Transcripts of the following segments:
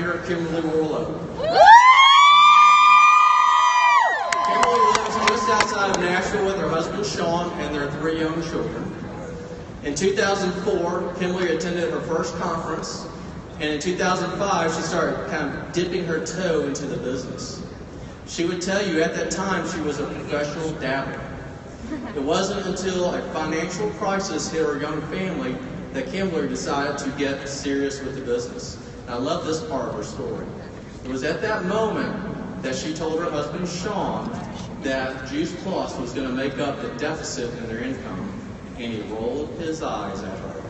here, Kimberly Worlow. Kimberly lives just outside of Nashville with her husband Sean and their 3 young children. In 2004, Kimberly attended her first conference, and in 2005, she started kind of dipping her toe into the business. She would tell you at that time she was a professional dabbler. It wasn't until a financial crisis hit her young family that Kimberly decided to get serious with the business. And I love this part of her story. It was at that moment that she told her husband Sean that Juice Plus was going to make up the deficit in their income, and he rolled his eyes at her.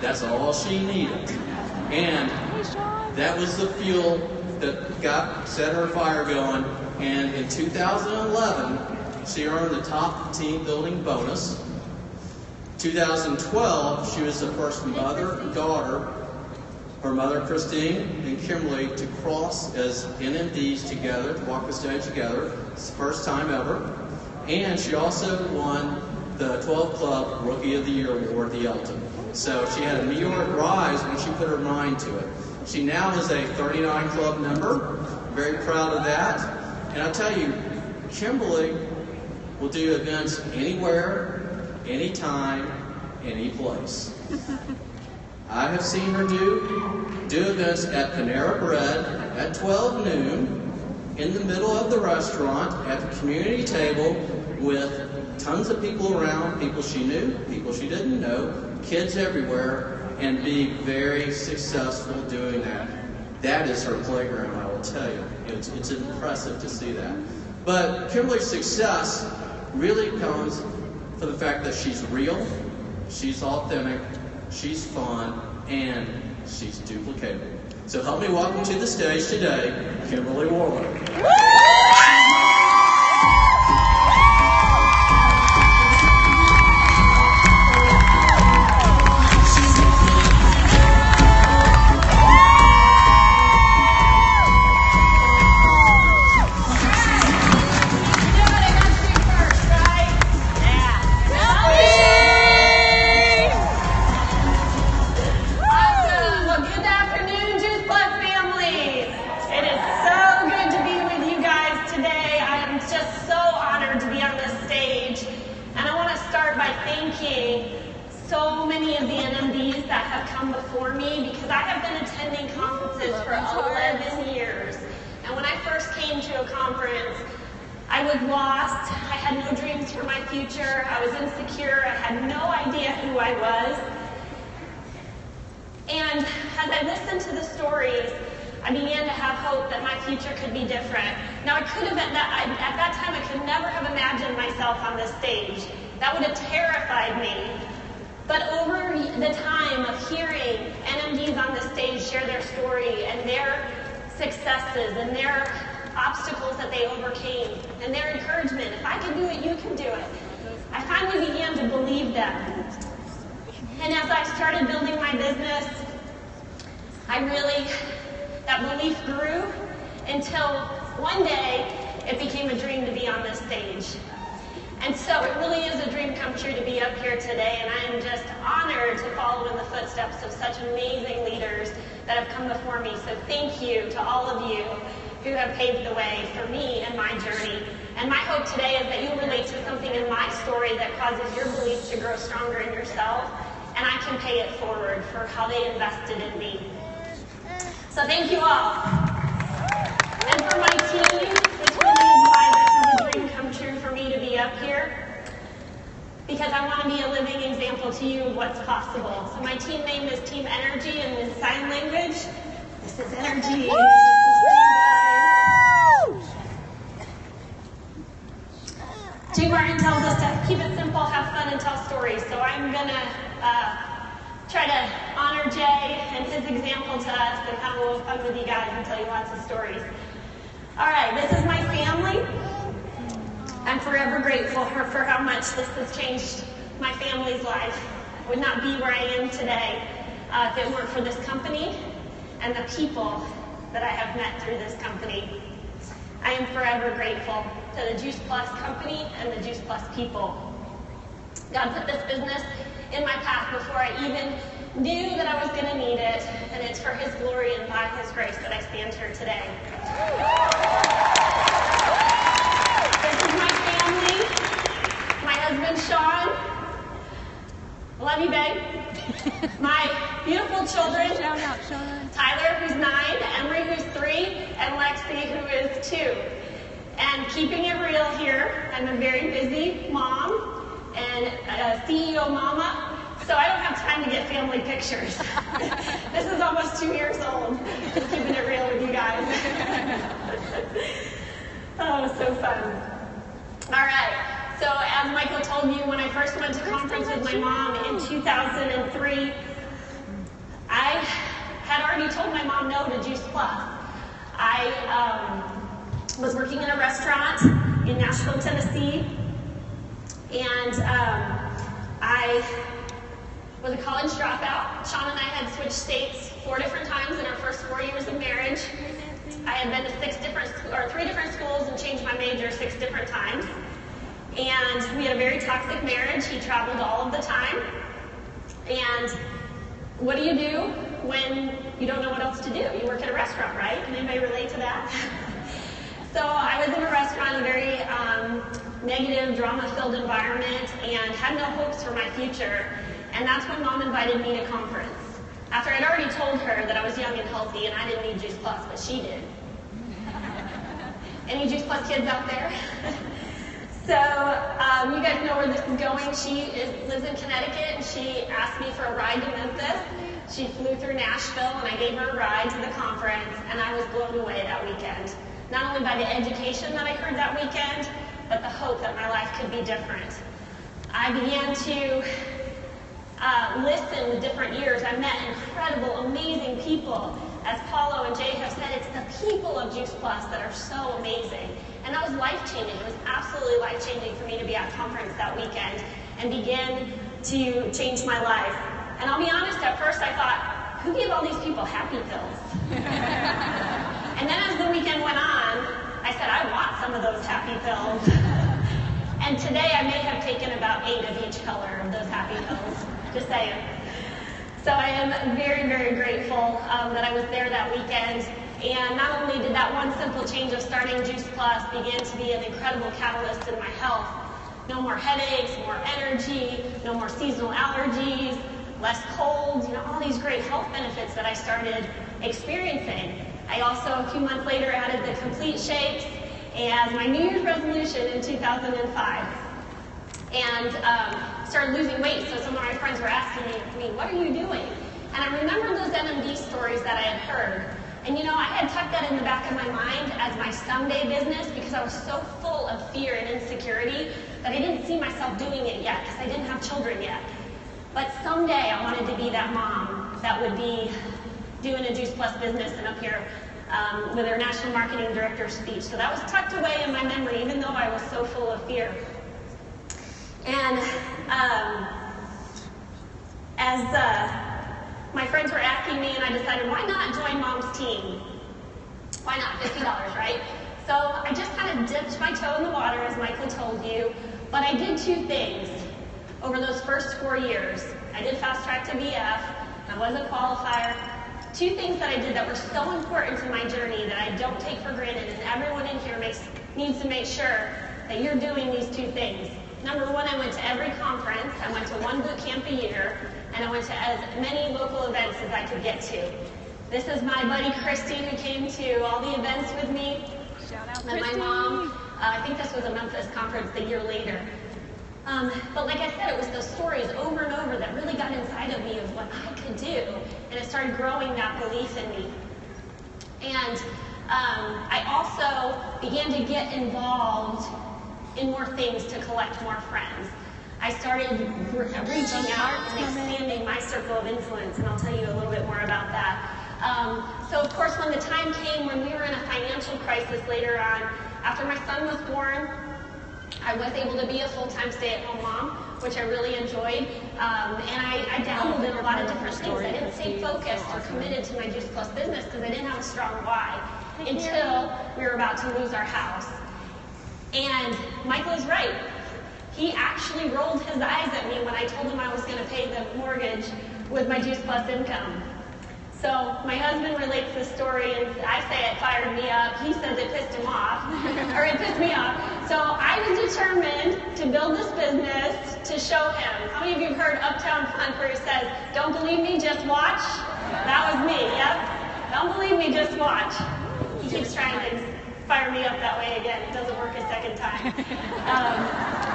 That's all she needed. And that was the fuel that set her fire going. And in 2011, she earned the top team building bonus. 2012, she was the first mother and daughter, her mother Christine and Kimberly, to cross as NMDs together, to walk the stage together. It's the first time ever. And she also won the 12 Club Rookie of the Year award, the Elton. So she had a meteoric rise when she put her mind to it. She now is a 39 Club member. Very proud of that. And I tell you, Kimberly will do events anywhere, anytime, any place. I have seen her do events at Panera Bread at 12 noon, in the middle of the restaurant, at the community table, with tons of people around, people she knew, people she didn't know, kids everywhere, and be very successful doing that. That is her playground, I will tell you. It's impressive to see that. But Kimberly's success really comes from the fact that she's real, she's authentic, she's fun, and she's duplicatable. So help me welcome to the stage today, Kimberly Worlow. So many of the NMDs that have come before me, because I have been attending conferences for 11 years. And when I first came to a conference, I was lost. I had no dreams for my future. I was insecure. I had no idea who I was. And as I listened to the stories, I began to have hope that my future could be different. Now, at that time, I could never have imagined myself on this stage. That would have terrified me. But over the time of hearing NMDs on the stage share their story and their successes and their obstacles that they overcame and their encouragement, if I can do it, you can do it, I finally began to believe them. And as I started building my business, that belief grew until one day it became a dream to be on this stage. And so it really is a dream come true to be up here today, and I am just honored to follow in the footsteps of such amazing leaders that have come before me. So thank you to all of you who have paved the way for me and my journey. And my hope today is that you relate to something in my story that causes your beliefs to grow stronger in yourself, and I can pay it forward for how they invested in me. So thank you all. And for my team, this really is why this is a dream come true for me to be up here, because I want to be a living example to you of what's possible. So my team name is Team Energy, and in sign language, this is Energy. Jay Martin tells us to keep it simple, have fun, and tell stories. So I'm going to try to honor Jay and his example to us and have a little fun with you guys and tell you lots of stories. All right, this is my family. I'm forever grateful for how much this has changed my family's life. I would not be where I am today if it weren't for this company and the people that I have met through this company. I am forever grateful to the Juice Plus company and the Juice Plus people. God put this business in my path before I even knew that I was going to need it, and it's for His glory and by his grace that I stand here today. This is my family. My husband, Sean. I love you, babe. My beautiful children. Shout out, Sean. Tyler, who's 9, Emery, who's 3, and Lexi, who is 2. And keeping it real here, I'm a very busy mom and a CEO mama, so I don't have time to get family pictures. This is almost 2 years old, just keeping it real with you guys. Oh, so fun. All right, so as Michael told you, when I first went to conference with my mom in 2003, I had already told my mom no to Juice Plus. I was working in a restaurant in Nashville, Tennessee, and I was a college dropout. Sean and I had switched states 4 different times in our first 4 years of marriage. I had been to 3 different schools and changed my major 6 different times. And we had a very toxic marriage. He traveled all of the time. And what do you do when you don't know what else to do? You work at a restaurant, right? Can anybody relate to that? So I was in a restaurant, a very negative, drama-filled environment, and had no hopes for my future. And that's when Mom invited me to conference. After I'd already told her that I was young and healthy and I didn't need Juice Plus, but she did. Any Juice Plus kids out there? So you guys know where this is going. She lives in Connecticut, and she asked me for a ride to Memphis. She flew through Nashville, and I gave her a ride to the conference, and I was blown away that weekend. Not only by the education that I heard that weekend, but the hope that my life could be different. I began to listen with different ears. I met incredible, amazing people. As Paulo and Jay have said, it's the people of Juice Plus that are so amazing. And that was life-changing. It was absolutely life-changing for me to be at conference that weekend and begin to change my life. And I'll be honest, at first I thought, who gave all these people happy pills? And then as the weekend went on, I said, I want some of those happy pills. And today I may have taken about 8 of each color of those happy pills. Just saying. So I am very, very grateful that I was there that weekend. And not only did that one simple change of starting Juice Plus begin to be an incredible catalyst in my health, no more headaches, more energy, no more seasonal allergies, less colds, all these great health benefits that I started experiencing. I also, a few months later, added the complete shakes as my New Year's resolution in 2005. And started losing weight, so some of my friends were asking me, what are you doing? And I remembered those NMD stories that I had heard. And I had tucked that in the back of my mind as my someday business because I was so full of fear and insecurity that I didn't see myself doing it yet because I didn't have children yet. But someday I wanted to be that mom that would be doing a Juice Plus business and up here with our national marketing director's speech. So that was tucked away in my memory, even though I was so full of fear. And as my friends were asking me, and I decided, why not join Mom's team? Why not? $50, right? So I just kind of dipped my toe in the water, as Michael told you, but I did 2 things over those first 4 years. I did fast track to BF, I was a qualifier. 2 things that I did that were so important to my journey that I don't take for granted, and everyone in here needs to make sure that you're doing these 2 things. Number 1, I went to every conference. I went to 1 boot camp a year, and I went to as many local events as I could get to. This is my buddy Christy, who came to all the events with me. Shout out, and Christy. my mom. I think this was a Memphis conference the year later. But like I said, it was those stories over and over that really got inside of me of what I could do, and it started growing that belief in me. And I also began to get involved in more things to collect more friends. I started reaching out and expanding my circle of influence, and I'll tell you a little bit more about that. So of course, when the time came when we were in a financial crisis later on, after my son was born, I was able to be a full-time stay-at-home mom, which I really enjoyed. And I dabbled in a lot of different things. I didn't stay focused or committed to my Juice Plus business because I didn't have a strong why until we were about to lose our house. And Michael is right. He actually rolled his eyes at me when I told him I was going to pay the mortgage with my Juice Plus income. So So my husband relates the story, and I say it fired me up. He says it pissed him off, or it pissed me off. So I was determined to build this business to show him. How many of you have heard Uptown Funk where he says, "Don't believe me, just watch"? That was me, yep. Don't believe me, just watch. He keeps trying to fire me up that way again. It doesn't work a second time.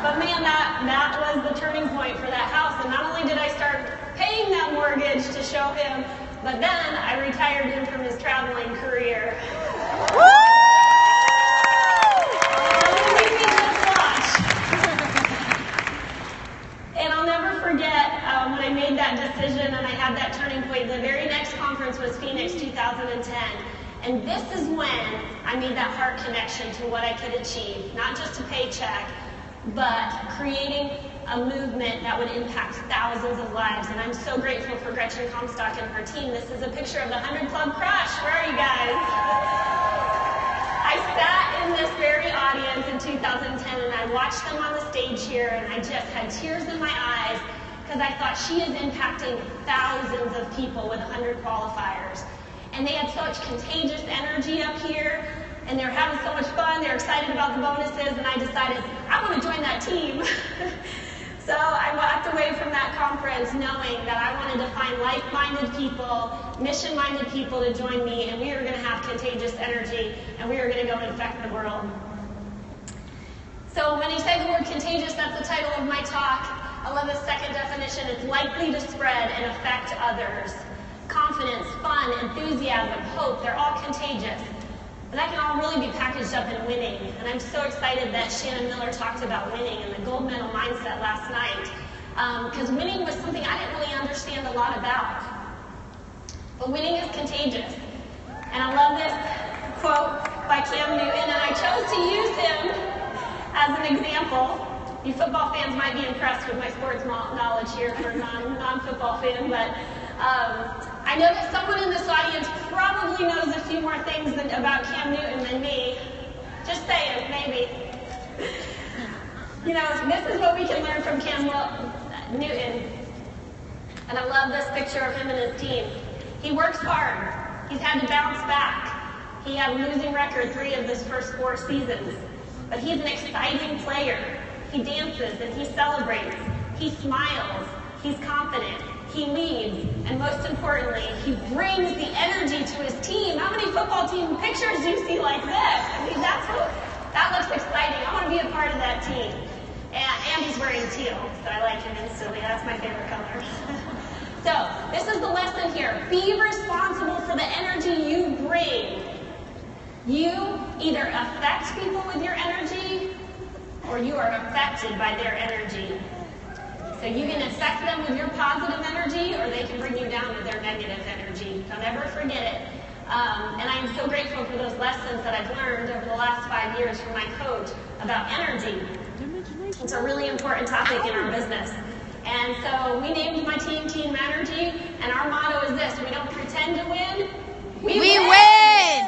But man, that was the turning point for that house. And not only did I start paying that mortgage to show him, but then I retired him from his traveling career. And I'll never forget when I made that decision and I had that turning point. The very next conference was Phoenix 2010. And this is when I made that heart connection to what I could achieve. Not just a paycheck, but creating a movement that would impact thousands of lives. And I'm so grateful for Gretchen Comstock and her team. This is a picture of the 100 Club Crush. Where are you guys? I sat in this very audience in 2010 and I watched them on the stage here and I just had tears in my eyes because I thought she is impacting thousands of people with 100 qualifiers. And they had such contagious energy up here, and they were having so much fun. They were excited about the bonuses, and I decided, I want to join that team. So I walked away from that conference knowing that I wanted to find like-minded people, mission-minded people to join me, and we were going to have contagious energy, and we were going to go infect the world. So when you say the word contagious, that's the title of my talk. I love the second definition. It's likely to spread and affect others. Confidence, fun, enthusiasm, hope, they're all contagious. But that can all really be packaged up in winning. And I'm so excited that Shannon Miller talked about winning and the gold medal mindset last night. Because winning was something I didn't really understand a lot about. But winning is contagious. And I love this quote by Cam Newton, and I chose to use him as an example. You football fans might be impressed with my sports knowledge here for a non-football fan, but I know that someone in this audience probably knows a few more things about Cam Newton than me. Just saying, maybe. You know, this is what we can learn from Cam Newton. And I love this picture of him and his team. He works hard. He's had to bounce back. He had a losing record 3 of his first 4 seasons. But he's an exciting player. He dances and he celebrates. He smiles. He's confident. He leads, and most importantly, he brings the energy to his team. How many football team pictures do you see like this? I mean, that looks exciting. I want to be a part of that team. And he's wearing teal, so I like him instantly. That's my favorite color. So, this is the lesson here. Be responsible for the energy you bring. You either affect people with your energy, or you are affected by their energy. So you can affect them with your positive energy, or they can bring you down with their negative energy. Don't ever forget it. And I am so grateful for those lessons that I've learned over the last 5 years from my coach about energy. It's a really important topic in our business. And so we named my team Team Energy, and our motto is this: we don't pretend to win, we win!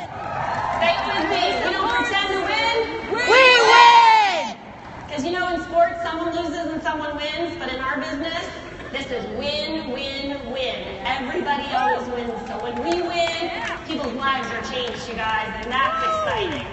Say it with me. We don't pretend to win, we win! Because you know, in sports, someone loses and someone wins, but in our business, this is win, win, win. Everybody always wins. So when we win, people's lives are changed, you guys, and that's exciting.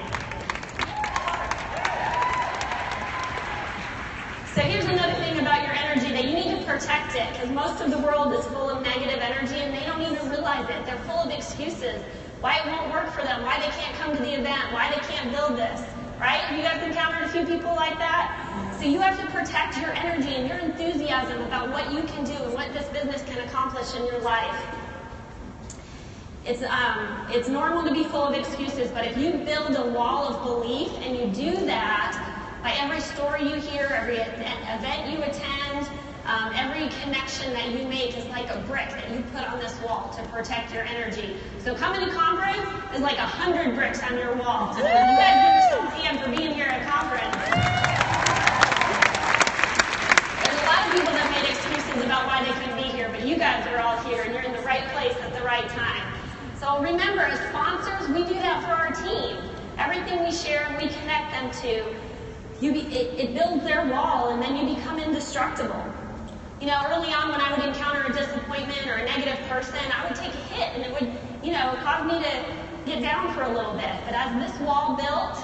So here's another thing about your energy, that you need to protect it, because most of the world is full of negative energy, and they don't even realize it. They're full of excuses. Why it won't work for them, why they can't come to the event, why they can't build this. Right? You guys encountered a few people like that? So you have to protect your energy and your enthusiasm about what you can do and what this business can accomplish in your life. It's normal to be full of excuses, but if you build a wall of belief and you do that by every story you hear, every event you attend, every connection that you make is like a brick that you put on this wall to protect your energy. So coming to conference is like 100 bricks on your wall. So you guys give yourself a hand for being here at conference. There's a lot of people that made excuses about why they couldn't be here, but you guys are all here and you're in the right place at the right time. So remember, as sponsors, we do that for our team. Everything we share and we connect them to, it builds their wall, and then you become indestructible. You know, early on when I would encounter a disappointment or a negative person, I would take a hit, and it would caused me to get down for a little bit. But as this wall built,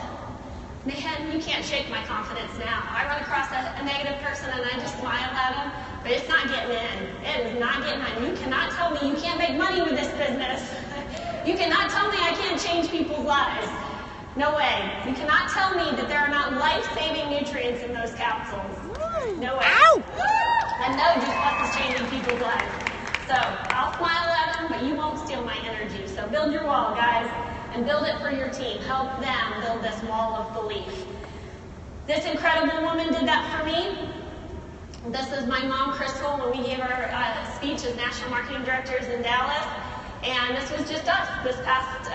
man, you can't shake my confidence now. I run across a negative person and I just smile at them, but it's not getting in. It is not getting in. You cannot tell me you can't make money with this business. You cannot tell me I can't change people's lives. No way. You cannot tell me that there are not life-saving nutrients in those capsules. No way. Ow! I know Juice Plus is changing people's lives. So I'll smile at them, but you won't steal my energy. So build your wall, guys, and build it for your team. Help them build this wall of belief. This incredible woman did that for me. This is my mom, Crystal, when we gave our speech as National Marketing Directors in Dallas. And this was just us this past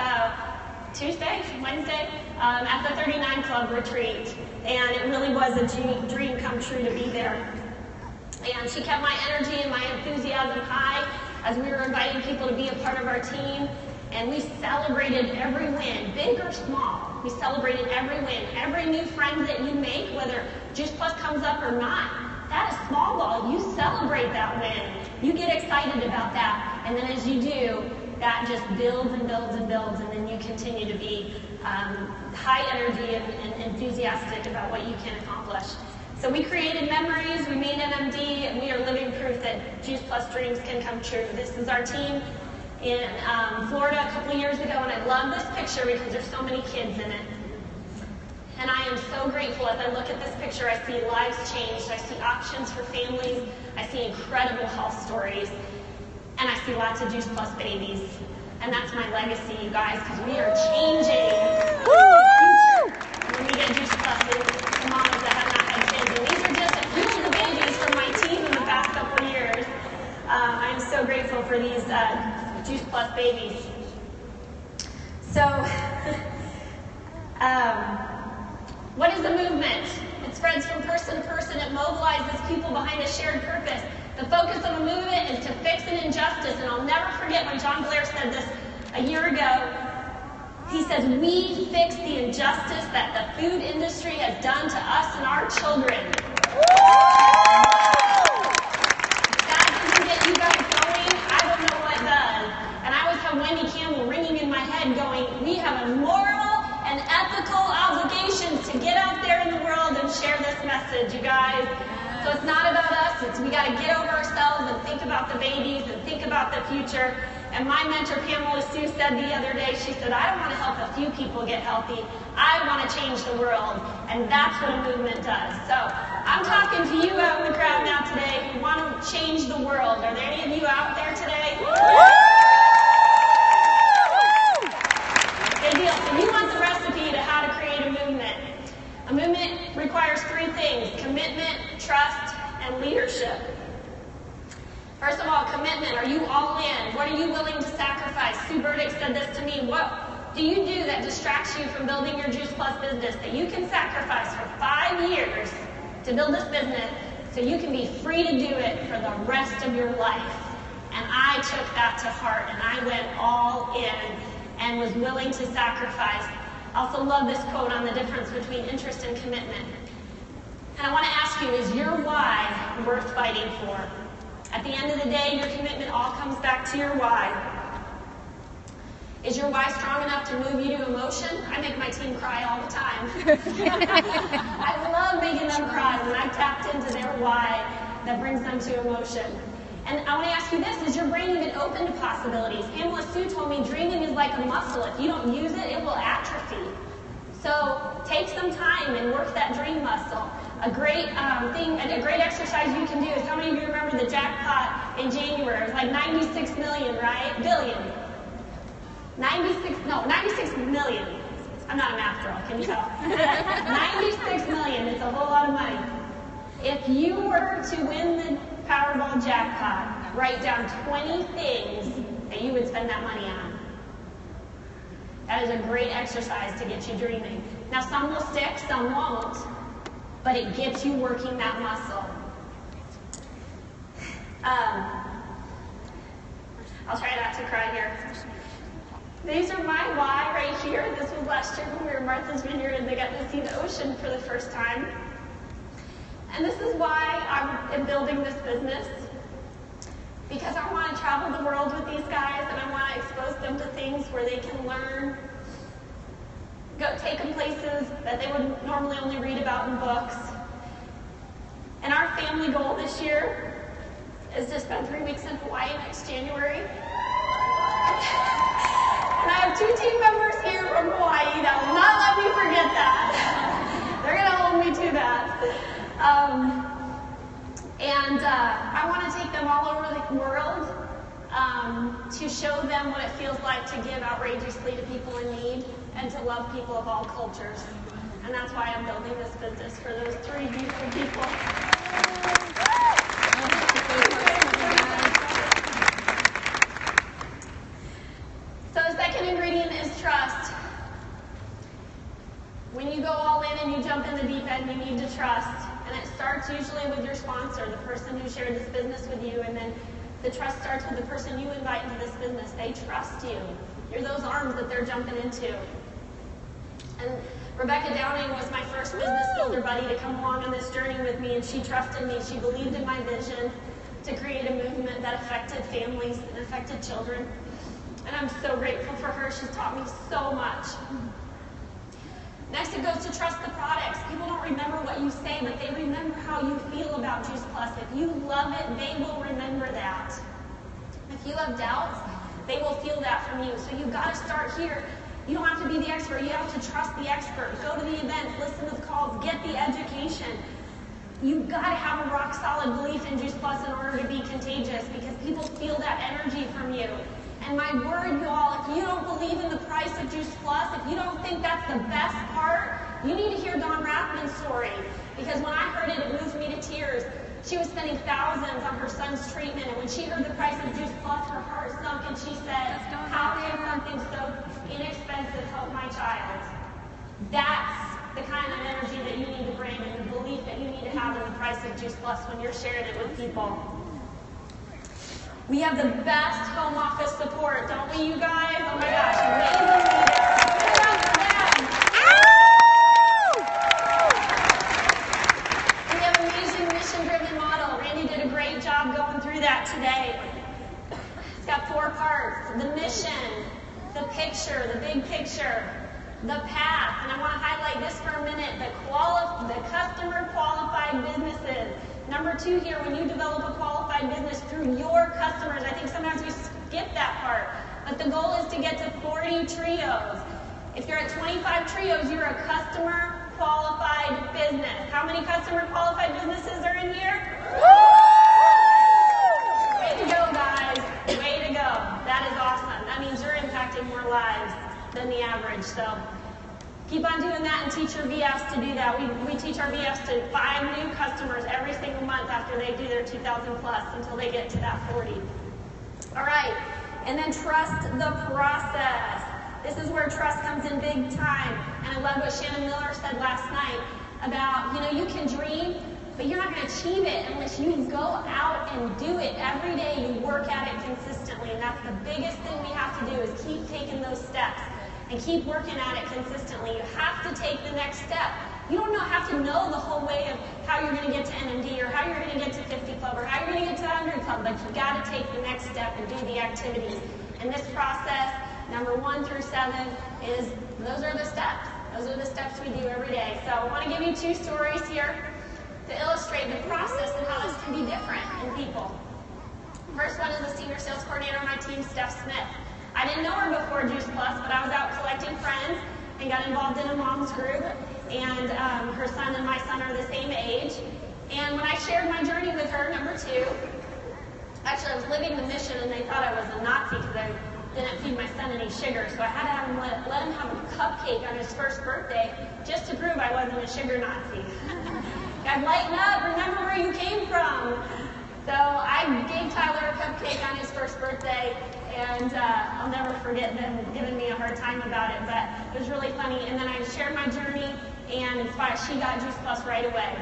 Wednesday, at the 39 Club retreat. And it really was a dream come true to be there. And she kept my energy and my enthusiasm high as we were inviting people to be a part of our team. And we celebrated every win, big or small. We celebrated every win. Every new friend that you make, whether Juice Plus comes up or not, that is small ball. You celebrate that win. You get excited about that. And then as you do, that just builds and builds and builds, and then you continue to be high energy and enthusiastic about what you can accomplish. So we created memories, we made MMD, and we are living proof that Juice Plus dreams can come true. This is our team in Florida a couple years ago, and I love this picture because there's so many kids in it. And I am so grateful as I look at this picture. I see lives changed, I see options for families, I see incredible health stories, and I see lots of Juice Plus babies. And that's my legacy, you guys, because we are changing the future when we get Juice Pluses, the mamas that have not had kids. And these are just a few of the babies from my team in the past couple of years. I am so grateful for these Juice Plus babies. So, what is the movement? It spreads from person to person. It mobilizes people behind a shared purpose. The focus of the movement is to fix an injustice. And I'll never forget when John Blair said this a year ago. He says, we fix the injustice that the food industry has done to us and our children. That doesn't get you guys going. I don't know what does. And I always have Wendy Campbell ringing in my head going, we have a moral and ethical obligation to get out there in the world and share this message, you guys. So it's not about us, we got to get over ourselves and think about the babies and think about the future. And my mentor, Pamela Sue, said the other day, she said, I don't want to help a few people get healthy. I want to change the world. And that's what a movement does. So I'm talking to you out in the crowd now today who want to change the world. Are there any of you out there today? Good deal. So you want the recipe to how to create a movement. A movement requires three things: commitment, trust, and leadership. First of all, commitment. Are you all in? What are you willing to sacrifice? Sue Burdick said this to me. What do you do that distracts you from building your Juice Plus business that you can sacrifice for 5 years to build this business so you can be free to do it for the rest of your life? And I took that to heart, and I went all in and was willing to sacrifice. I also love this quote on the difference between interest and commitment. And I want to ask you, is your why worth fighting for? At the end of the day, your commitment all comes back to your why. Is your why strong enough to move you to emotion? I make my team cry all the time. I love making them cry when I've tapped into their why that brings them to emotion. And I want to ask you this, is your brain even open to possibilities? Pamela Sue told me dreaming is like a muscle. If you don't use it, it will atrophy. So take some time and work that dream muscle. A great a great exercise you can do is, how many of you remember the jackpot in January? It was like 96 million, right? Billion. 96 million. I'm not a math girl, can you tell? 96 million, it's a whole lot of money. If you were to win the Powerball jackpot, write down 20 things that you would spend that money on. That is a great exercise to get you dreaming. Now, some will stick, some won't, but it gets you working that muscle. I'll try not to cry here. These are my why right here. This was last year when we were at Martha's Vineyard and they got to see the ocean for the first time. And this is why I'm building this business. Because I want to travel the world with these guys and I want to expose them to things where they can learn, take them places that they would normally only read about in books. And our family goal this year is to spend 3 weeks in Hawaii next January. And I have 2 team members here from Hawaii that will not let me forget that. They're going to hold me to that. I want to take them all over the world to show them what it feels like to give outrageously to people in need and to love people of all cultures. And that's why I'm building this business for those 3 beautiful people. So the second ingredient is trust. When you go all in and you jump in the deep end, you need to trust. And it starts usually with your sponsor, the person who shared this business with you, and then the trust starts with the person you invite into this business. They trust you. You're those arms that they're jumping into. And Rebecca Downing was my first business builder buddy to come along on this journey with me, and she trusted me. She believed in my vision to create a movement that affected families and affected children. And I'm so grateful for her. She's taught me so much. Next, it goes to trust the products. People don't remember what you say, but they remember how you feel about Juice Plus. If you love it, they will remember that. If you have doubts, they will feel that from you. So you've got to start here. You don't have to be the expert. You have to trust the expert. Go to the events, listen to the calls, get the education. You've got to have a rock-solid belief in Juice Plus in order to be contagious, because people feel that energy from you. And my word, y'all, if you don't believe in the price of Juice Plus, if you don't think that's the best part, you need to hear Dawn Rathman's story. Because when I heard it, it moved me to tears. She was spending thousands on her son's treatment, and when she heard the price of Juice Plus, her heart sunk, and she said, how can something so inexpensive help my child? That's the kind of energy that you need to bring, and the belief that you need to have in the price of Juice Plus when you're sharing it with people. We have the best home office support, don't we, you guys? Oh my gosh, amazing leaders. Give it up for them. We have an amazing mission-driven model. Randy did a great job going through that today. It's got 4 parts: the mission, the picture, the big picture, the path. And I want to highlight this for a minute: the customer-qualified businesses. Number 2 here, when you develop a qualified business through your customers, I think sometimes we skip that part, but the goal is to get to 40 trios. If you're at 25 trios, you're a customer-qualified business. How many customer-qualified businesses are in here? Way to go, guys. Way to go. That is awesome. That means you're impacting more lives than the average. So keep on doing that and teach your VFs to do that. We teach our VFs to 5 new customers every single month after they do their 2,000 plus until they get to that 40. All right, and then trust the process. This is where trust comes in big time. And I love what Shannon Miller said last night about, you can dream, but you're not going to achieve it unless you go out and do it every day. You work at it consistently, and that's the biggest thing we have to do is keep taking those steps. And keep working at it consistently. You have to take the next step. You don't have to know the whole way of how you're going to get to NMD or how you're going to get to 50 Club or how you're going to get to 100 Club, but you got to take the next step and do the activities. And this process, number 1 through 7, those are the steps. Those are the steps we do every day. So I want to give you 2 stories here to illustrate the process and how this can be different in people. First one is the senior sales coordinator on my team, Steph Smith. I didn't know her before Juice Plus, but I was out collecting friends and got involved in a mom's group, and her son and my son are the same age. And when I shared my journey with her, number 2, actually I was living the mission and they thought I was a Nazi because I didn't feed my son any sugar, so I had to have him let him have a cupcake on his first birthday just to prove I wasn't a sugar Nazi. God, lighten up, remember where you came from. So I gave Tyler a cupcake on his first birthday, and I'll never forget them giving me a hard time about it, but it was really funny. And then I shared my journey, and she got Juice Plus right away.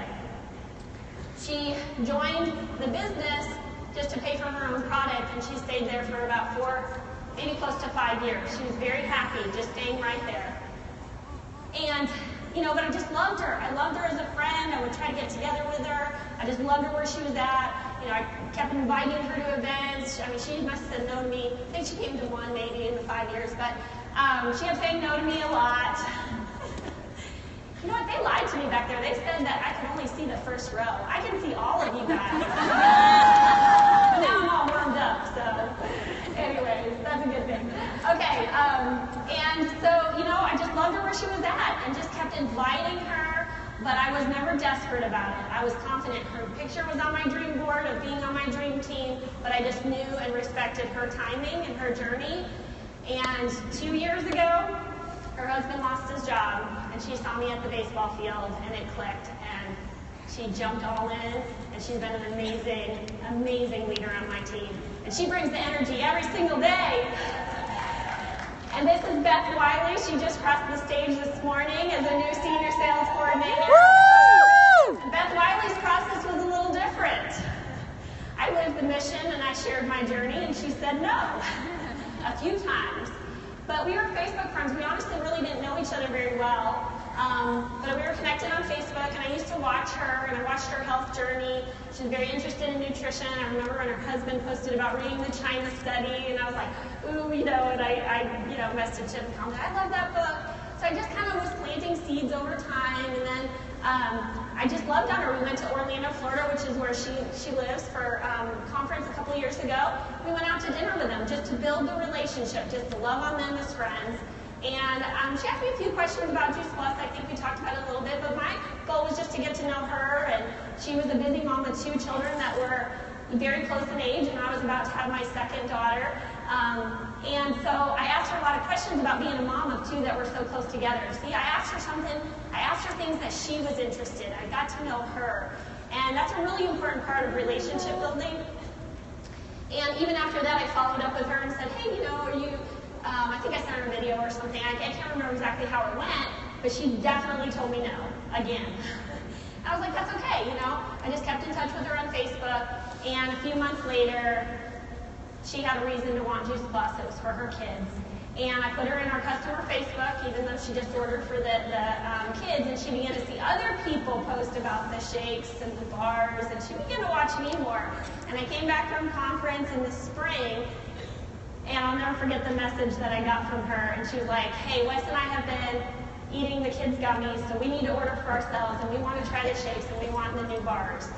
She joined the business just to pay for her own product, and she stayed there for about 4, maybe close to 5 years. She was very happy just staying right there. And, but I just loved her. I loved her as a friend. I would try to get together with her. I just loved her where she was at. I kept inviting her to events. She must have known me. I think she came to 1 maybe in the 5 5 years, but she kept saying no to me a lot. You know what, they lied to me back there. They said that I could only see the first row. I can see all of you guys. But now I'm all warmed up, so anyways, that's a good thing. Okay, and so, you know, I just loved her where she was at and just kept inviting her, but I was never desperate about it. I was confident. Her picture was on my dream board of being on my dream team, but I just knew and respected her timing and her journey. And 2 years ago, her husband lost his job, and she saw me at the baseball field, and it clicked, and she jumped all in, and she's been an amazing, amazing leader on my team. And she brings the energy every single day. And this is Beth Wiley. She just crossed the stage this morning as a new senior sales coordinator. Woo! Beth Wiley's process was a little different. I lived the mission, and I shared my journey, and she said no a few times. But we were Facebook friends. We honestly really didn't know each other very well. But we were connected on Facebook, and I used to watch her, and I watched her health journey. She was very interested in nutrition. I remember when her husband posted about reading the China study, and I was like, ooh, you know, and I messaged him and commented, I love that book. So I just kind of was planting seeds over time, and then I just loved on her. We went to Orlando, Florida, which is where she lives, for a conference a couple years ago. We went out to dinner with them just to build the relationship, just to love on them as friends. And she asked me a few questions about Juice Plus. I think we talked about it a little bit, but my goal was just to get to know her. And she was a busy mom with 2 children that were very close in age, and I was about to have my second daughter. And so I asked her a lot of questions about being a mom of 2 that were so close together. See, I asked her things that she was interested in. I got to know her. And that's a really important part of relationship building. And even after that, I followed up with her and said, hey, you know, are you, I think I sent her a video or something. I can't remember exactly how it went, but she definitely told me no, again. I was like, that's okay, you know. I just kept in touch with her on Facebook, and a few months later, she had a reason to want Juice Plus. It was for her kids. And I put her in our customer Facebook, even though she just ordered for the kids, and she began to see other people post about the shakes and the bars, and she began to watch me more. And I came back from conference in the spring, and I'll never forget the message that I got from her. And she was like, hey, Wes and I have been eating the kids' gummies, so we need to order for ourselves, and we want to try the shakes, and we want the new bars.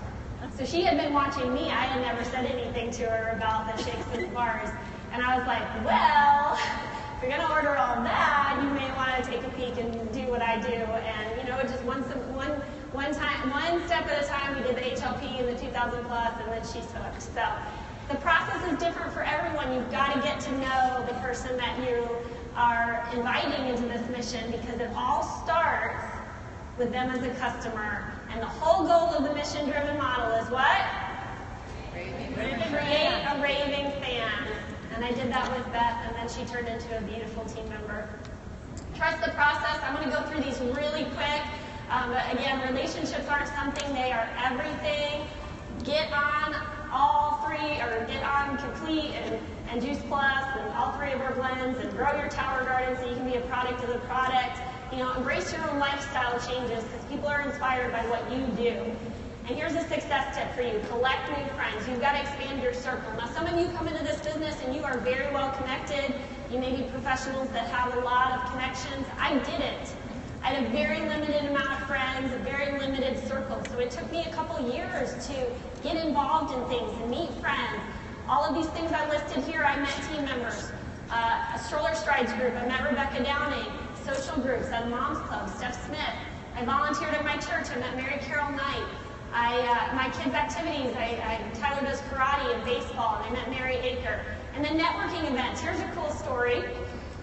So she had been watching me. I had never said anything to her about the shakes and the bars. And I was like, well, if you're going to order all that, you may want to take a peek and do what I do. And, you know, just one step at a time, we did the HLP and the 2000 plus, and then she took. So the process is different for everyone. You've got to get to know the person that you are inviting into this mission, because it all starts with them as a customer. And the whole goal of the mission-driven model is what? Create a raving fan. And I did that with Beth, and then she turned into a beautiful team member. Trust the process. I'm going to go through these really quick. But again, relationships aren't something, they are everything. Get on all 3, or get on Complete and Juice Plus and all 3 of our blends, and grow your tower garden so you can be a product of the product. You know, embrace your own lifestyle changes, because people are inspired by what you do. And here's a success tip for you. Collect new friends. You've got to expand your circle. Now, some of you come into this business and you are very well connected. You may be professionals that have a lot of connections. I didn't. I had a very limited amount of friends, a very limited circle. So it took me a couple years to get involved in things and meet friends. All of these things I listed here, I met team members. A Stroller Strides group, I met Rebecca Downing. Social groups, at Mom's Club, Steph Smith. I volunteered at my church. I met Mary Carol Knight. My kids' activities, Tyler does karate and baseball, and I met Mary Aker. And then networking events. Here's a cool story.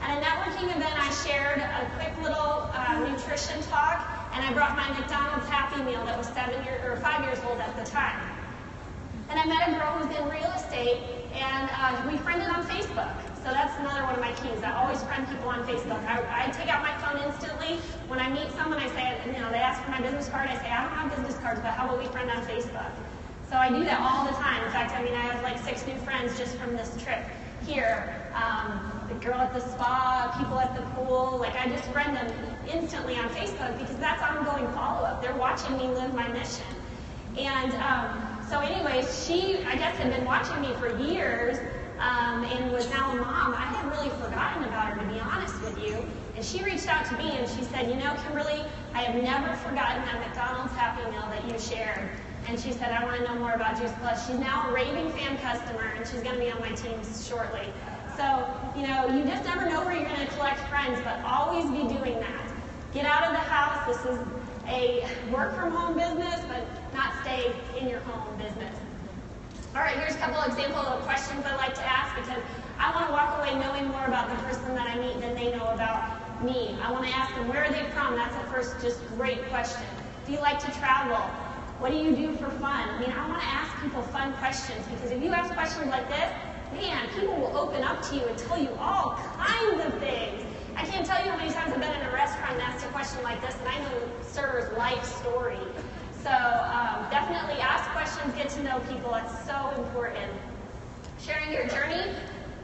At a networking event, I shared a quick little nutrition talk, and I brought my McDonald's Happy Meal that was 5 years old at the time. And I met a girl who's in real estate, and we friended on Facebook. So that's another one of my keys. I always friend people on Facebook. I take out my phone instantly. When I meet someone, I say, you know, they ask for my business card. I say, I don't have business cards, but how about we friend on Facebook? So I do that all the time. In fact, I mean, I have like 6 new friends just from this trip here. The girl at the spa, people at the pool. Like, I just friend them instantly on Facebook, because that's ongoing follow-up. They're watching me live my mission. And so anyways, she, I guess, had been watching me for years, and was now a mom. I had really forgotten about And she reached out to me and she said, you know, Kimberly, I have never forgotten that McDonald's Happy Meal that you shared. And she said, I want to know more about Juice Plus. She's now a raving fan customer, and she's going to be on my team shortly. So, you know, you just never know where you're going to collect friends, but always be doing that. Get out of the house. This is a work-from-home business, but not stay in your home business. All right, here's a couple examples of questions I like to ask because I want to walk away knowing more about the person that I meet than they know about me. I want to ask them, where are they from? That's the first just great question. Do you like to travel? What do you do for fun? I mean, I want to ask people fun questions because if you ask questions like this, man, people will open up to you and tell you all kinds of things. I can't tell you how many times I've been in a restaurant and asked a question like this, and I know the server's life story. So definitely ask questions, get to know people. That's so important. Sharing your journey.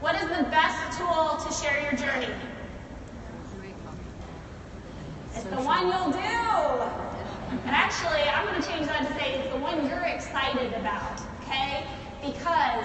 What is the best tool to share your journey? It's the one you'll do. And actually, I'm going to change that to say it's the one you're excited about, okay? Because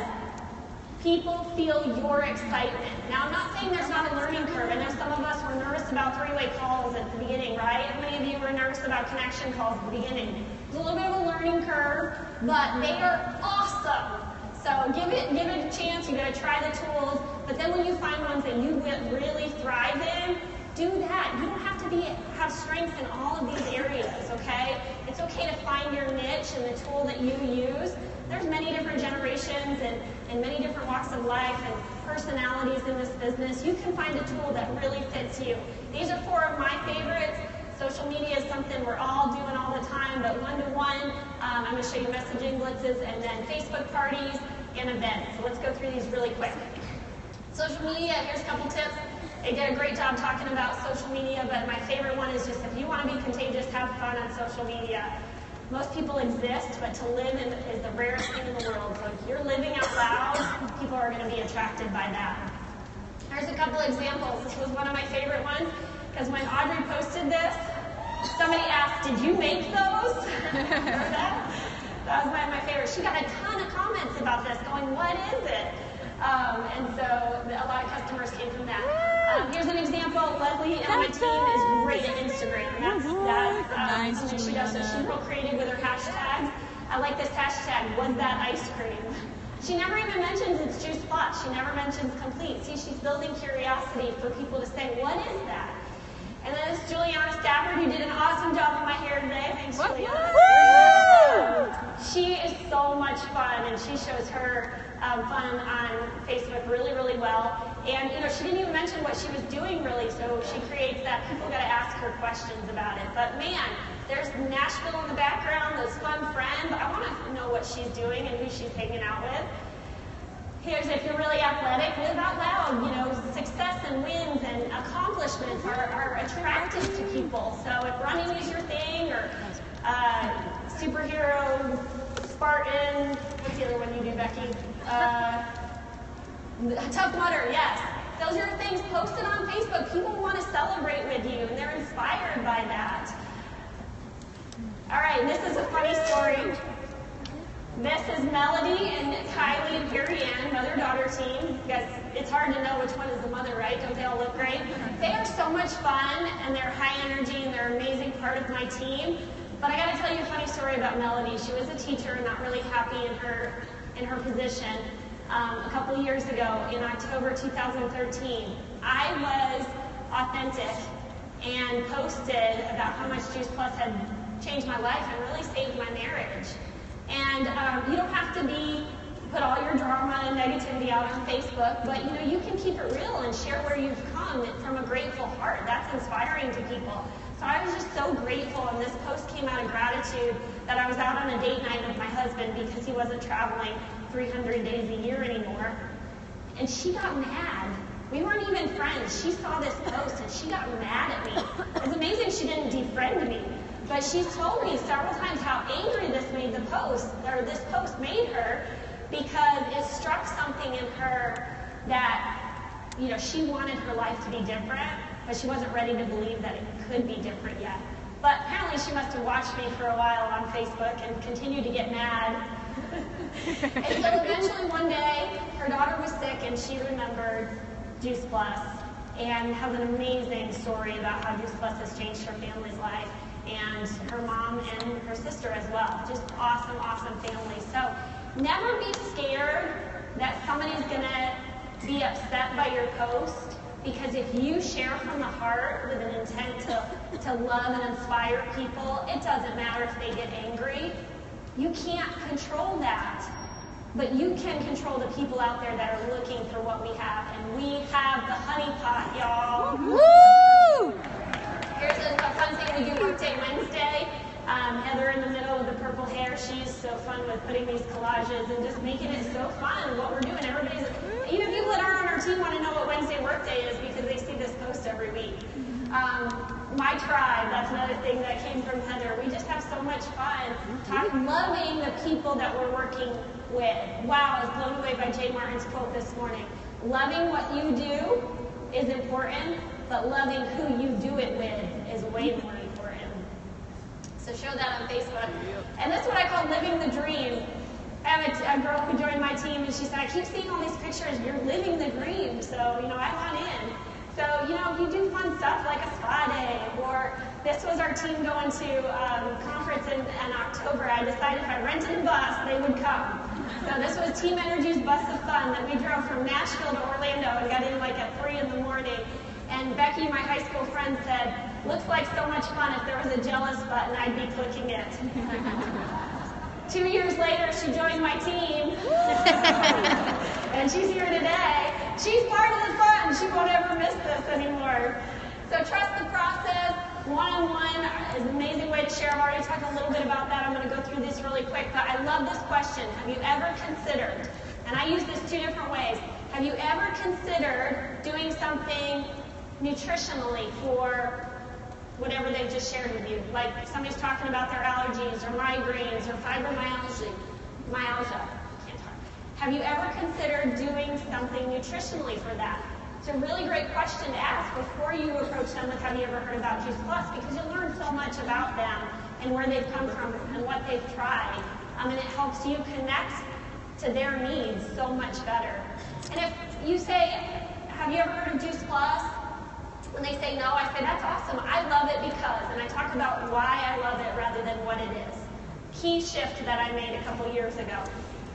people feel your excitement. Now, I'm not saying there's not a learning curve. I know some of us were nervous about three-way calls at the beginning, right? How many of you were nervous about connection calls at the beginning? There's a little bit of a learning curve, but they are awesome. So give it a chance. You got to try the tools. But then when you find ones that you really thrive in, do that. You don't have to have strength in all of these areas, okay? It's okay to find your niche and the tool that you use. There's many different generations and many different walks of life and personalities in this business. You can find a tool that really fits you. These are 4 of my favorites. Social media is something we're all doing all the time, but one-to-one, I'm going to show you messaging blitzes and then Facebook parties and events. So let's go through these really quick. Social media, here's a couple tips. They did a great job talking about social media, but my favorite one is just if you want to be contagious, have fun on social media. Most people exist, but to live is the rarest thing in the world. So if you're living out loud, people are going to be attracted by that. There's a couple examples. This was one of my favorite ones, because when Audrey posted this, somebody asked, did you make those? Remember that? That was one of my favorites. She got a ton of comments about this, going, what is it? And so a lot of customers came from that. Here's an example. Leslie on my team is great at Instagram. That's nice, something she does. So she's real creative with her hashtags. I like this hashtag, was that ice cream? She never even mentions it's Juice Plus. She never mentions complete. See, she's building curiosity for people to say, what is that? And then it's Juliana Stafford, who did an awesome job on my hair today. Thanks, Juliana. She is so much fun, and she shows her fun on Facebook really, really well. And, you know, she didn't even mention what she was doing, really, so she creates that. People got to ask her questions about it. But, man, there's Nashville in the background, those fun friends. I want to know what she's doing and who she's hanging out with. Here's if you're really athletic, live out loud. You know, success and wins and accomplishments are attractive to people. So if running is your thing, or superhero, Spartan, what's the other one you do, Becky? Tough Mudder, yes. Those are things posted on Facebook. People want to celebrate with you, and they're inspired by that. All right, this is a funny story. This is Melody and Kylie and Carrie Ann, mother-daughter team. Because it's hard to know which one is the mother, right? Don't they all look great? They are so much fun, and they're high energy, and they're an amazing part of my team. But I got to tell you a funny story about Melody. She was a teacher and not really happy in her position. A couple of years ago, in October 2013, I was authentic and posted about how much Juice Plus had changed my life and really saved my marriage. And you don't have to put all your drama and negativity out on Facebook, but you know, you can keep it real and share where you've come from a grateful heart. That's inspiring to people. So I was just so grateful, and this post came out of gratitude that I was out on a date night with my husband because he wasn't traveling 300 days a year anymore. And she got mad. We weren't even friends. She saw this post and she got mad at me. It's amazing she didn't defriend me. But she's told me several times how angry this post made her, because it struck something in her that, you know, she wanted her life to be different, but she wasn't ready to believe that it could be different yet. But apparently she must have watched me for a while on Facebook and continued to get mad. And so eventually one day, her daughter was sick and she remembered Juice Plus. and has an amazing story about how Juice Plus has changed her family's life, and her mom and her sister as well. Just awesome, awesome family. So never be scared that somebody's going to be upset by your post, because if you share from the heart with an intent to love and inspire people, it doesn't matter if they get angry. You can't control that. But you can control the people out there that are looking for what we have. And we have the honey pot, y'all. Woo! Here's a fun thing we do Workday Wednesday. Hether in the middle with the purple hair, she's so fun with putting these collages and just making it so fun what we're doing. Even people that aren't on our team want to know what Wednesday Workday is because they see this post every week. My tribe, that's another thing that came from Hether. We just have so much fun loving the people that we're working with. Wow, I was blown away by Jay Martin's quote this morning. Loving what you do is important, but loving who you do it with is way more important. So show that on Facebook. And that's what I call living the dream. I have a girl who joined my team, and she said, I keep seeing all these pictures. You're living the dream. So, I want in. So, if you do fun stuff like a spa day, or this was our team going to a conference in October. I decided if I rented a bus, they would come. So this was Team Energy's Bus of Fun that we drove from Nashville to Orlando and got in at 3 in the morning. And Becky, my high school friend, said, looks like so much fun. If there was a jealous button, I'd be clicking it. 2 years later, she joined my team. And she's here today. She's part of the fun. She won't ever miss this anymore. So trust the process. One-on-one is an amazing way to share. I've already talked a little bit about that. I'm going to go through this really quick, but I love this question. Have you ever considered, and I use this 2 different ways, have you ever considered doing something nutritionally for whatever they've just shared with you? Like somebody's talking about their allergies or migraines or fibromyalgia. Can't talk. Have you ever considered doing something nutritionally for that? It's a really great question to ask before you approach them with have you ever heard about Juice Plus, because you'll learn so much about them and where they've come from and what they've tried. And it helps you connect to their needs so much better. And if you say, have you ever heard of Juice Plus? When they say no, I say, that's awesome. I love it because, and I talk about why I love it rather than what it is. Key shift that I made a couple years ago.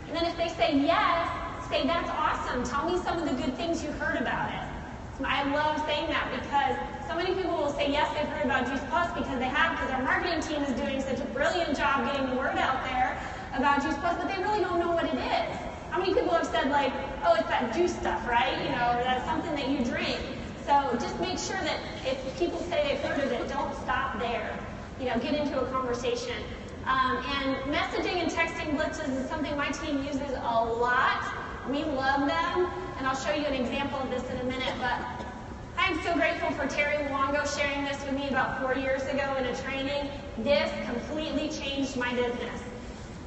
And then if they say yes, say, that's awesome. Tell me some of the good things you heard about it. I love saying that because so many people will say, yes, they've heard about Juice Plus because they have, because our marketing team is doing such a brilliant job getting the word out there about Juice Plus, but they really don't know what it is. How many people have said, oh, it's that juice stuff, right? Or that's something that you drink. So just make sure that if people say they've heard of it, don't stop there. Get into a conversation. And messaging and texting blitzes is something my team uses a lot. We love them, and I'll show you an example of this in a minute, but I'm so grateful for Terry Luongo sharing this with me about 4 years ago in a training. This completely changed my business.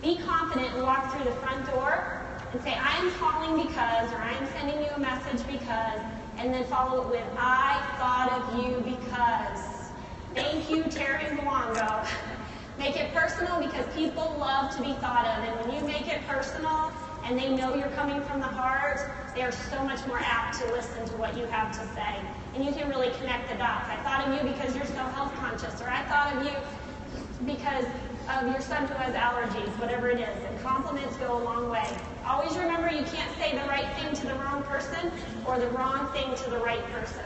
Be confident and walk through the front door and say, I am calling because, or I am sending you a message because, and then follow it with, I thought of you because. Thank you, Terry Luongo. Make it personal because people love to be thought of, and when you make it personal and they know you're coming from the heart, they are so much more apt to listen to what you have to say. And you can really connect the dots. I thought of you because you're so health conscious, or I thought of you because of your son who has allergies, whatever it is. And compliments go a long way. Always remember you can't say the right thing to the wrong person or the wrong thing to the right person.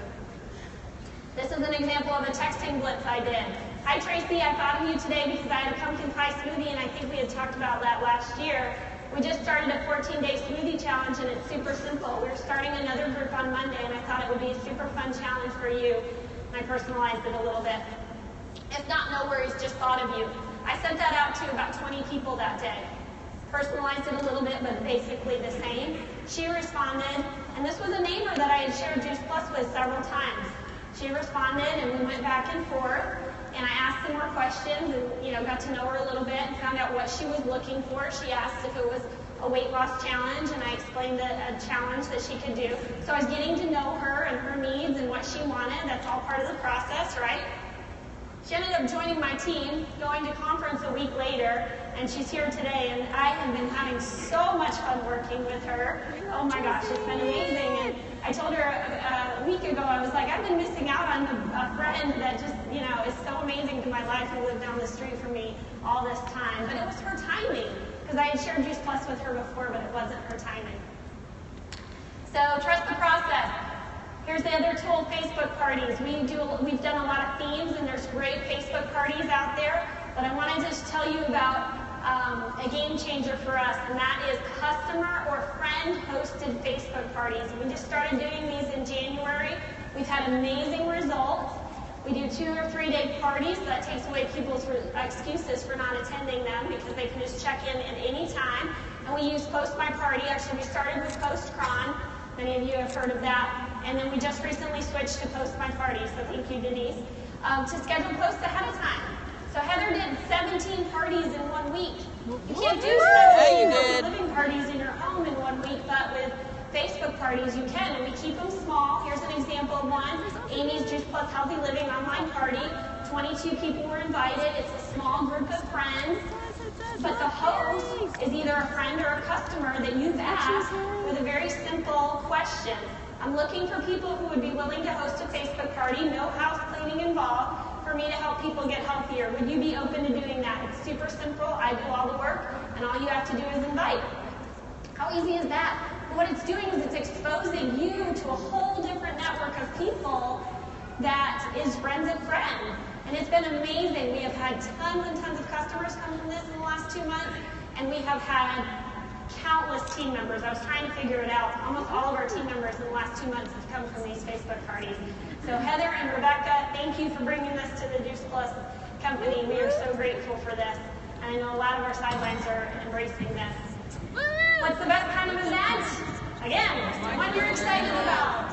This is an example of a texting blitz I did. Hi Tracy, I thought of you today because I had a pumpkin pie smoothie, and I think we had talked about that last year. We just started a 14-day smoothie challenge, and it's super simple. We're starting another group on Monday, and I thought it would be a super fun challenge for you. And I personalized it a little bit. If not, no worries, just thought of you. I sent that out to about 20 people that day. Personalized it a little bit, but basically the same. She responded, and this was a neighbor that I had shared Juice Plus with several times. She responded, and we went back and forth, and I asked some more questions and, got to know her a little bit and found out what she was looking for. She asked if it was a weight loss challenge, and I explained a challenge that she could do. So I was getting to know her and her needs and what she wanted. That's all part of the process, right? She ended up joining my team, going to conference a week later, and she's here today, and I have been having so much fun working with her. Oh my gosh, it's been amazing. And I told her a week ago, I was like, I've been missing out on a friend that just, is so amazing to my life who lived down the street from me all this time. But it was her timing, because I had shared Juice Plus with her before, but it wasn't her timing. So trust the process. Here's the other tool, Facebook parties. We've done a lot of themes, and there's great Facebook parties out there. But I wanted to tell you about a game changer for us, and that is customer or friend-hosted Facebook parties. We just started doing these in January. We've had amazing results. We do 2 or 3 day parties. So that takes away people's excuses for not attending them because they can just check in at any time. And we use Post My Party. Actually, we started with Post Cron. Many of you have heard of that. And then we just recently switched to Post My Party, so thank you, Denise, to schedule posts ahead of time. So Heather did 17 parties in 1 week. You can't do 17 living parties in your home in 1 week, but with Facebook parties you can, and we keep them small. Here's an example of one, Amy's Juice Plus Healthy Living online party. 22 people were invited. It's a small group of friends, but the host is either a friend or a customer that you've asked with a very simple question. I'm looking for people who would be willing to host a Facebook party, no house cleaning involved, for me to help people get healthier. Would you be open to doing that? It's super simple. I do all the work, and all you have to do is invite. How easy is that? What it's doing is it's exposing you to a whole different network of people that is friends of friends. And it's been amazing. We have had tons and tons of customers come from this in the last 2 months, and we have had countless team members. I was trying to figure it out. Almost all of our team members in the last 2 months have come from these Facebook parties. So Heather and Rebecca, thank you for bringing this to the Juice Plus company. We are so grateful for this. And I know a lot of our sidelines are embracing this. What's the best kind of event? Again, one you're excited about.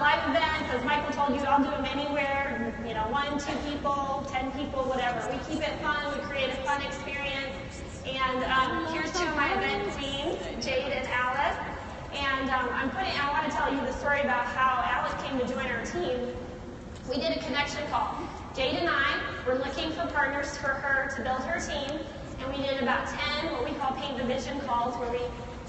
Live events, as Michael told you, I'll do them anywhere. 1, 2 people, 10 people, whatever. We keep it fun. We create a fun experience. And here's 2 of my event queens, Jade and Alice. And I want to tell you the story about how Alice came to join our team. We did a connection call. Jade and I were looking for partners for her to build her team. And we did about 10 what we call paint the vision calls, where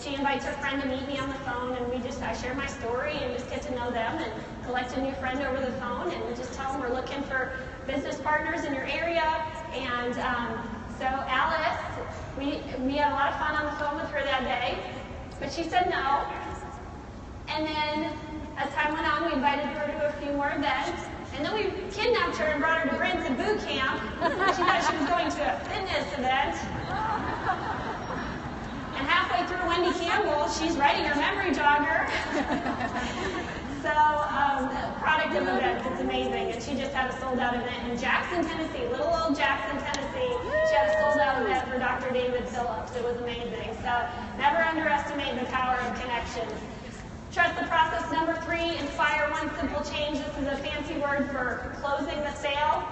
she invites her friend to meet me on the phone, and I share my story and just get to know them and collect a new friend over the phone, and we just tell them we're looking for business partners in your area. And so Alice, we had a lot of fun on the phone with her that day, but she said no. And then as time went on, we invited her to a few more events. And then we kidnapped her and brought her to Rinse and Boot Camp. She thought she was going to a fitness event. And halfway through Wendy Campbell, she's writing her memory jogger. So, product of events, it's amazing. And she just had a sold-out event in Jackson, Tennessee, little old Jackson, Tennessee. She had a sold-out event for Dr. David Phillips. It was amazing. So, never underestimate the power of connections. Trust the process. Number 3, inspire one simple change. This is a fancy word for closing the sale.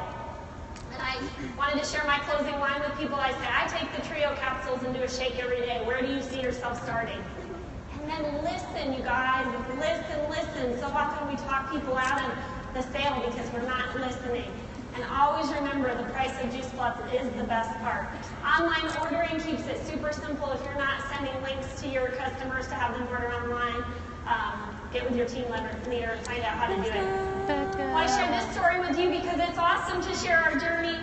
And I wanted to share my closing line with people. I said, I take the Trio capsules and do a shake every day. Where do you see yourself starting? And then listen, you guys. Listen. So often we talk people out of the sale because we're not listening. And always remember, the price of Juice Plus is the best part. Online ordering keeps it super simple. If you're not sending links to your customers to have them order online, get with your team leader and find out how to do it. I want to share this story with you because it's awesome to share our journey.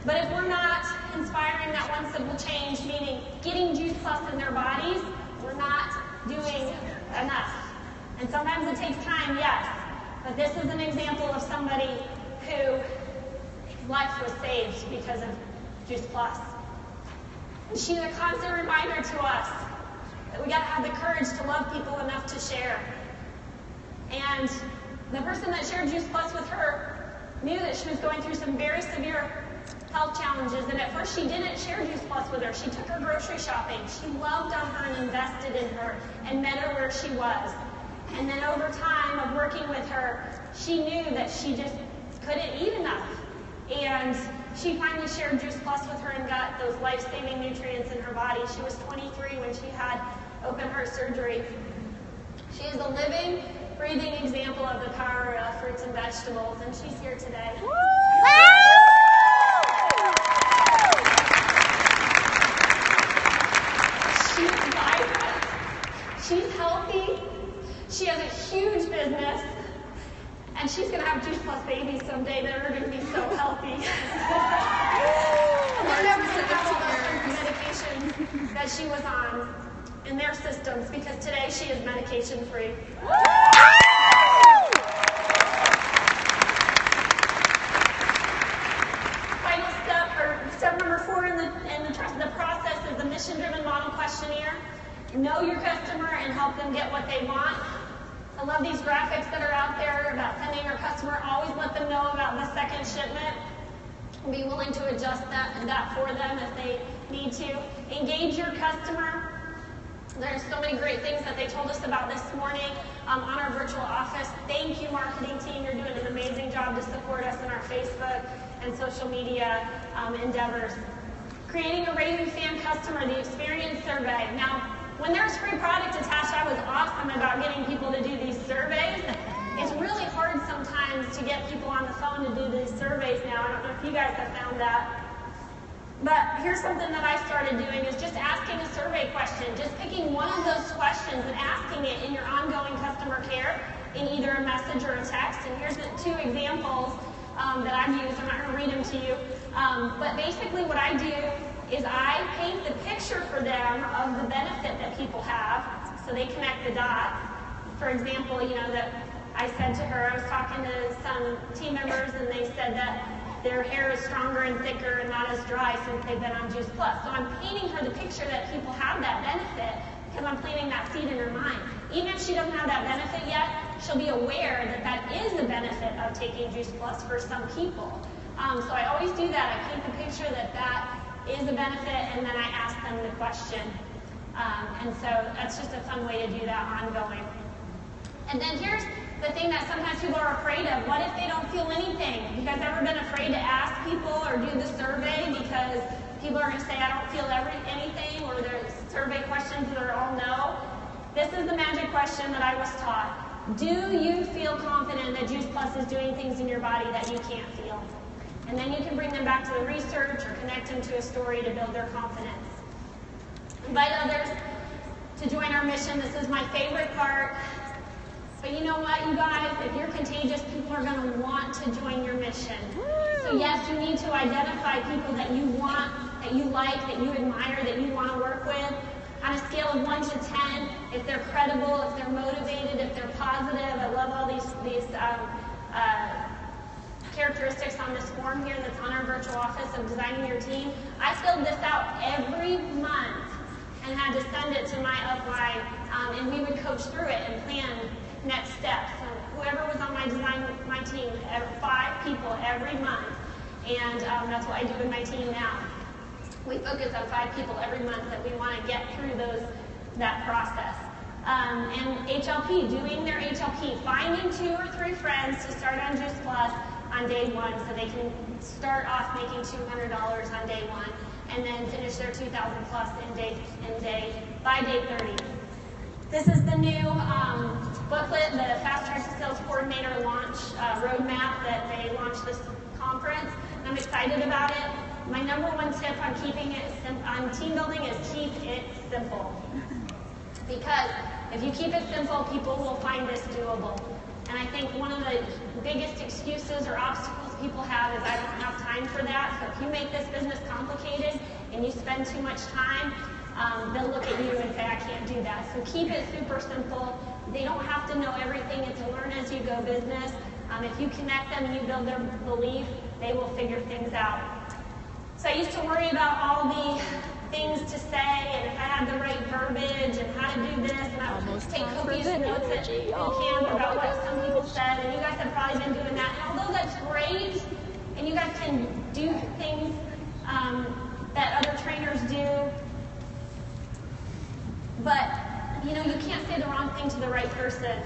But if we're not inspiring that one simple change, meaning getting Juice Plus in their bodies, we're not doing enough. And sometimes it takes time, yes. But this is an example of somebody who life was saved because of Juice Plus. And she's a constant reminder to us that we got to have the courage to love people enough to share. And the person that shared Juice Plus with her knew that she was going through some very severe health challenges, and at first she didn't share Juice Plus with her. She took her grocery shopping. She loved on her and invested in her and met her where she was. And then over time of working with her, she knew that she just couldn't eat enough. And she finally shared Juice Plus with her and got those life-saving nutrients in her body. She was 23 when she had open heart surgery. She is a living, breathing example of the power of fruits and vegetables, and she's here today. She's vibrant. She's healthy. She has a huge business, and she's going to have Juice Plus babies someday that are going to be so healthy. And they're never going to have all those medications that she was on in their systems, because today she is medication-free. Final step, or step number 4 in the process is the mission-driven model questionnaire. Know your customer and help them get what they want. I love these graphics that are out there about sending our customer. Always let them know about the second shipment. Be willing to adjust that for them if they need to. Engage your customer. There's so many great things that they told us about this morning on our virtual office. Thank you, marketing team. You're doing an amazing job to support us in our Facebook and social media endeavors. Creating a raving fan customer, the experience survey. Now, when there's free product attached, I was awesome about getting people to do these surveys. It's really hard sometimes to get people on the phone to do these surveys now. I don't know if you guys have found that. But here's something that I started doing is just asking a survey question, just picking one of those questions and asking it in your ongoing customer care in either a message or a text. And here's the 2 examples that I've used. I'm not going to read them to you. But basically what I do is I paint the picture for them of the benefit that people have, so they connect the dot. For example, that I said to her, I was talking to some team members, and they said that their hair is stronger and thicker and not as dry since they've been on Juice Plus. So I'm painting her the picture that people have that benefit, because I'm planting that seed in her mind. Even if she doesn't have that benefit yet, she'll be aware that that is a benefit of taking Juice Plus for some people. So I always do that. I paint the picture that that is a benefit, and then I ask them the question. And so that's just a fun way to do that ongoing. And then here's the thing that sometimes people are afraid of. What if they don't feel anything? Have you guys ever been afraid to ask people or do the survey because people are going to say, I don't feel anything, or there's survey questions that are all no? This is the magic question that I was taught. Do you feel confident that Juice Plus is doing things in your body that you can't feel? And then you can bring them back to the research or connect them to a story to build their confidence. Invite others to join our mission. This is my favorite part. But you know what, you guys? If you're contagious, people are going to want to join your mission. So yes, you need to identify people that you want, that you like, that you admire, that you want to work with. On a scale of 1 to 10, if they're credible, if they're motivated, if they're positive. I love all these characteristics on this form here that's on our virtual office of designing your team. I filled this out every month and had to send it to my upline, and we would coach through it and plan next steps. So whoever was on my team, 5 people every month, and that's what I do with my team now. We focus on 5 people every month that we want to get through that process. And HLP, doing their HLP, finding 2 or 3 friends to start on Juice Plus on day 1, so they can start off making $200 on day 1, and then finish their $2,000 plus by day 30. This is the new booklet, the Fast Track to Sales Coordinator launch roadmap that they launched this conference. And I'm excited about it. My number 1 tip on on team building is keep it simple. Because if you keep it simple, people will find this doable. And I think one of the biggest excuses or obstacles people have is I don't have time for that. So if you make this business complicated and you spend too much time, they'll look at you and say, I can't do that. So keep it super simple. They don't have to know everything. It's a learn as you go business. If you connect them and you build their belief, they will figure things out. So I used to worry about all the things to say and if I had the right verbiage and how to do this, and I would take copious notes at camp about what some people said, and you guys have probably been doing that. And although that's great, and you guys can do things that other trainers do, but you can't say the wrong thing to the right person.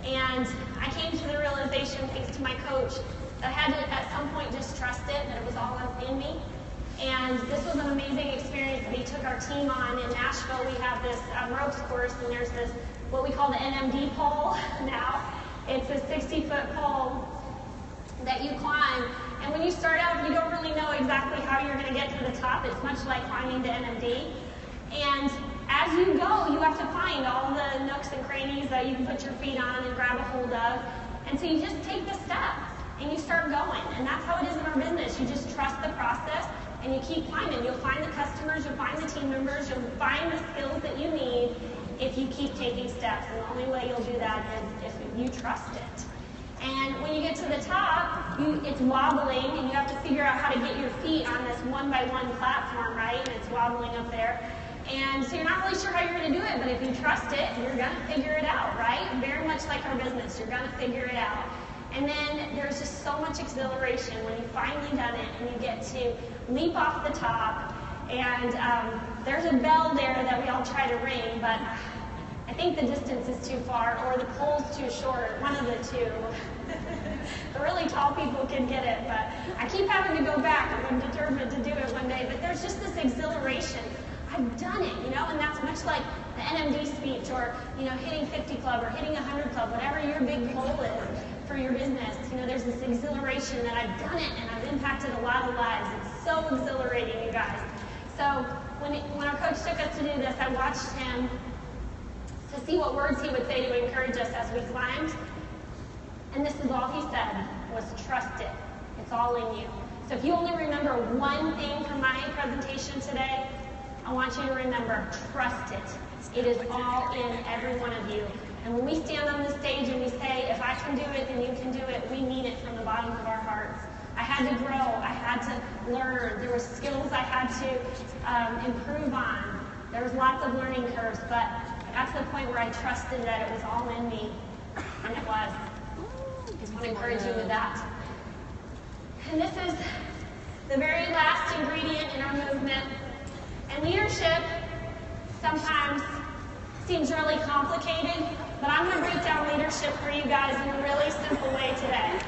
And I came to the realization, thanks to my coach, that I had to at some point just trust it, that it was all in me. And this was an amazing experience that he took our team on. In Nashville, we have this ropes course, and there's this, what we call the NMD pole now. It's a 60-foot pole that you climb. And when you start out, you don't really know exactly how you're going to get to the top. It's much like climbing to NMD. And as as you go, you have to find all the nooks and crannies that you can put your feet on and grab a hold of. And so you just take the step and you start going. And that's how it is in our business. You just trust the process and you keep climbing. You'll find the customers, you'll find the team members, you'll find the skills that you need if you keep taking steps. And the only way you'll do that is if you trust it. And when you get to the top, it's wobbling, and you have to figure out how to get your feet on this one-by-one platform, right? And it's wobbling up there. And so you're not really sure how you're going to do it, but if you trust it, you're going to figure it out, right? Very much like our business, you're going to figure it out. And then there's just so much exhilaration when you finally done it and you get to leap off the top. And there's a bell there that we all try to ring, but I think the distance is too far or the pole's too short, one of the two. The really tall people can get it, but I keep having to go back. I'm determined to do it one day, but there's just this exhilaration. I've done it, and that's much like the NMD speech or, hitting 50 club or hitting 100 club, whatever your big goal is for your business. There's this exhilaration that I've done it and I've impacted a lot of lives. It's so exhilarating, you guys. So when our coach took us to do this, I watched him to see what words he would say to encourage us as we climbed. And this is all he said, was trust it. It's all in you. So if you only remember one thing from my presentation today, I want you to remember, trust it. It is all in every one of you. And when we stand on the stage and we say, if I can do it, then you can do it, we mean it from the bottom of our hearts. I had to grow. I had to learn. There were skills I had to improve on. There was lots of learning curves, but I got to the point where I trusted that it was all in me, and it was. I want to encourage you with that. And this is the very last ingredient in our movement. And leadership sometimes seems really complicated, but I'm going to break down leadership for you guys in a really simple way today.